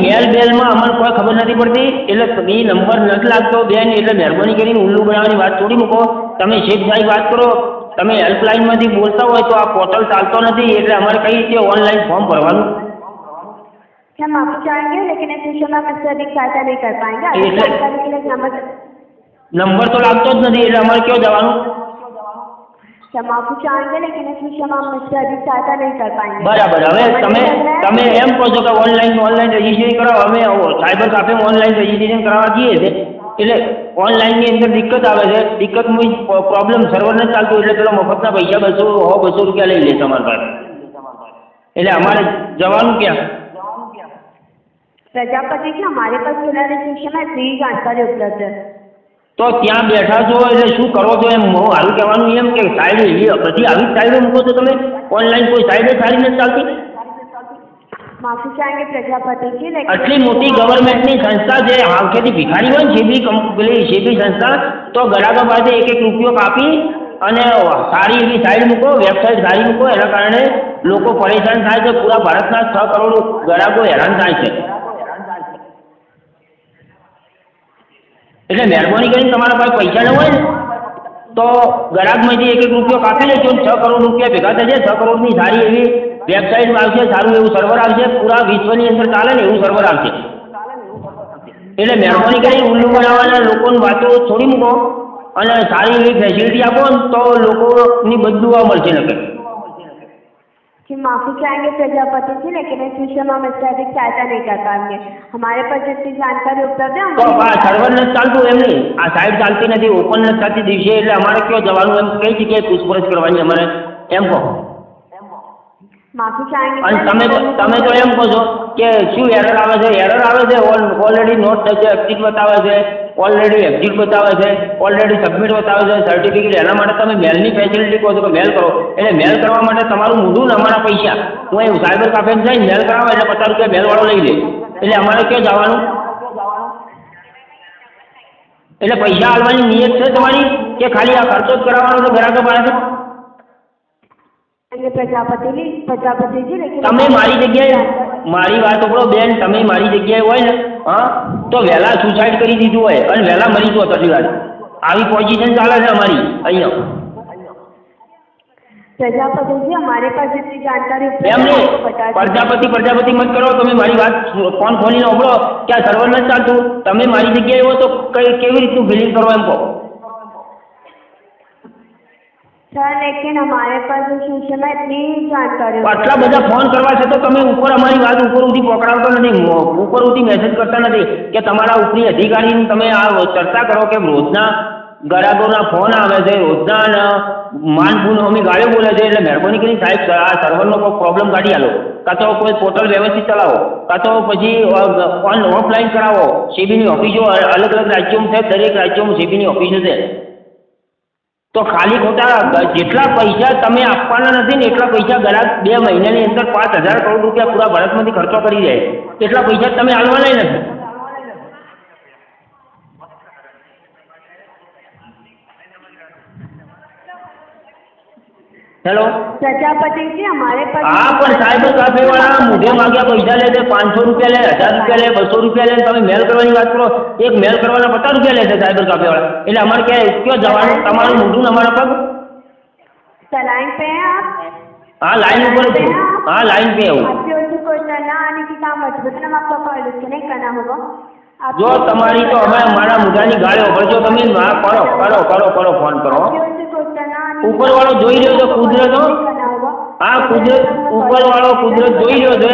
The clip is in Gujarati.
મેલ બેલમાં અમને કોઈ ખબર નથી પડતી એટલે એ નંબર નથી લાગતો બેન એટલે મહેરબાની કરીને ઉલ્લુ બનાવવાની વાત છોડી મૂકો તમે શેઠભાઈ વાત કરો તમે હેલ્પલાઇનમાંથી બોલતા હોય તો આ પોર્ટલ ચાલતો નથી એટલે અમારે કઈ રીતે ઓનલાઈન ફોર્મ ભરવાનું हम आपको चाहेंगे लेकिन इस विषय में आपसे अधिक सहायता नहीं कर पाएंगे अधिक जानकारी के लिए नंबर तो लागतो જ નથી એટલે અમારે ક્યાં જવાનું हम आपको चाहेंगे लेकिन इस विषय में हम मुझसे अधिक सहायता नहीं कर पाएंगे બરાબર હવે તમે એમ કહો છો કે ઓનલાઈન રજીસ્ટ્રેશન કરાવો અમે સાયબર કાફેમાં ઓનલાઈન રજીસ્ટ્રેશન કરાવવા જઈએ છે એટલે ઓનલાઈનની અંદર દિક્કત આવે છે દિક્કત પ્રોબ્લેમ સર્વર નથી ચાલતું એટલે પેલો મફતના પૈસા 200 રૂપિયા લઈ લે તમારી પાસે એટલે અમારે જવાનું ક્યાં प्रजापति जी हमारे पास फिलहाल इस विषय में फ्री जानकारी उपलब्ध है तो ત્યાં બેઠા છો એટલે શું કરો છો એમ હું હારું કહેવાનું એમ કે સાઈડ એવી બધી આવી સાઈડો મૂકો છો તમે ઓનલાઈન કોઈ સાઈડ સારી નથી ચાલતી माफी चाहेंगे प्रजापति जी लेकिन આટલી મોટી ગવર્મેન્ટની સંસ્થા જે હાલખેથી ભિખારી હોય ને જે બી સંસ્થા તો ગ્રાહકો પાસે 1 રૂપિયો કાપી અને સારી એવી સાઈડ મૂકો વેબસાઇટ સારી મૂકો એના કારણે લોકો પરેશાન થાય છે પૂરા ભારતના 6 કરોડ ગ્રાહકો હેરાન થાય છે એટલે મહેરબાની કરીને તમારા પાસે પૈસા ન હોય ને તો ગ્રાહકમાંથી 1 રૂપિયો કાપી લેજો 6 કરોડ રૂપિયા ભેગા થશે 6 કરોડની સારી એવી વેબસાઇટ આવશે સારું એવું સર્વર આવશે પૂરા વિશ્વની અંદર ચાલે ને એવું સર્વર આવશે એટલે મહેરબાની કરીને ઉલ્લુ બનાવવાના લોકોની વાતો છોડી મૂકો અને સારી એવી ફેસિલિટી આપો ને તો લોકોની બદદુઆ મળશે નકર कि माफी चाहेंगे प्रजापति जी लेकिन इस विषय में हम इससे अधिक सहायता नहीं कर पाएंगे हमारे पास जितनी जानकारी उपलब्ध है તો આ સર્વર નથી ચાલતું એમ નહીં આ સાઈડ ચાલતી નથી ઓપન નથી થતી દિવસે એટલે અમારે ક્યાં જવાનું એમ કઈ જગ્યાએ પૂછપરછ કરવાની અમારે એમ કહો माफी चाहेंगे અને તમે તો એમ કહો છો કે શું એરર આવે છે ઓલરેડી નોટ થશે એક્ઝિટ બતાવે છે ઓલરેડી એક્ઝિટ બતાવે છે ઓલરેડી સબમિટ બતાવે છે સર્ટિફિકેટ એના માટે તમે મેલની ફેસિલિટી કહો છો કે મેલ કરો એટલે મેલ કરવા માટે તમારું મૂડું ને અમારા પૈસા હું એવું સાયબર કાફે જઈને મેલ કરાવો એટલે 50 રૂપિયા મેલવાળો લઈ લે એટલે અમારે ક્યાં જવાનું એટલે પૈસા આલવાની નિયત છે તમારી કે ખાલી આ ખર્ચો જ કરાવવાનો છે ગ્રાહકો પાસે प्रजापति जी लेकिन તમે મારી જગ્યાએ મારી વાત સાંભળો બેન તમે મારી જગ્યાએ હોય ને હા તો વહેલા સુસાઇડ કરી દીધું હોય અને વહેલા મરી ગયો તરી વાત આવી પોઝિશન ચાલે છે અમારી અહીંયા प्रजापति जी हमारे पास जितनी जानकारी એમને પ્રજાપતિ મત કરો તમે મારી વાત ફોન ખોલીને સાંભળો કે આ સર્વર નથી ચાલતું તમે મારી જગ્યાએ હો તો કેવી રીતનું ફિલિંગ કરો એમ કહો सर लेकिन हमारे पास इस विषय में इतनी जानकारी આટલા બધા ફોન કરવા છે તો તમે ઉપર અમારી વાત ઉપર સુધી પકડાવતો નથી ઉપર સુધી મેસેજ કરતા નથી કે તમારા ઉપરી અધિકારીને તમે આ ચર્ચા કરો કે રોજના ગ્રાહકોના ફોન આવે છે રોજના માનભૂન અમે ગાળો બોલે છે એટલે મહેરબાની કરીને સાહેબ આ સર્વરનો કોઈ પ્રોબ્લેમ કાઢી આલો કાં તો કોઈ પોર્ટલ વ્યવસ્થિત ચલાવો કાં તો પછી ઓફલાઈન કરાવો સીબીની ઓફિસો અલગ અલગ રાજ્યોમાં છે દરેક રાજ્યોમાં સીબીની ઓફિસો છે તો ખાલી ખોટા જેટલા પૈસા તમે આપવાના નથી ને એટલા પૈસા ગ્રાહક 2 મહિનાની અંદર 5000 કરોડ રૂપિયા પૂરા ભારતમાંથી ખર્ચો કરી જાય એટલા પૈસા તમે આલવાના નથી હેલો प्रजापति जी हमारे पास हाँ पर साइबर काफे वाला मुझे मांग्या पैसा ले 500 रुपया ले 1000 रुपया ले 200 रुपया ले તમે મેલ કરવાની વાત કરો એક મેલ કરવાના 50 રૂપિયા લેશે સાયબર કાફે વાળા એટલે અમારે ક્યાં જવાનું તમારું મૂંઢું અમારા પગ लाइन पे हैं आप हाँ लाइन ऊपर हाँ लाइन पे हूँ कोई ना आने की काम मजबूत ना आपका कॉल डिस्कनेक्ट करना होगा જો તમારી તો અમે મારા મુઢાની ગાળ્યો ભરજો તમે કરો ફોન કરો ઉપર વાળો જોઈ રહ્યો છો કુદરત હા કુદરત ઉપર વાળો કુદરત જોઈ રહ્યો છે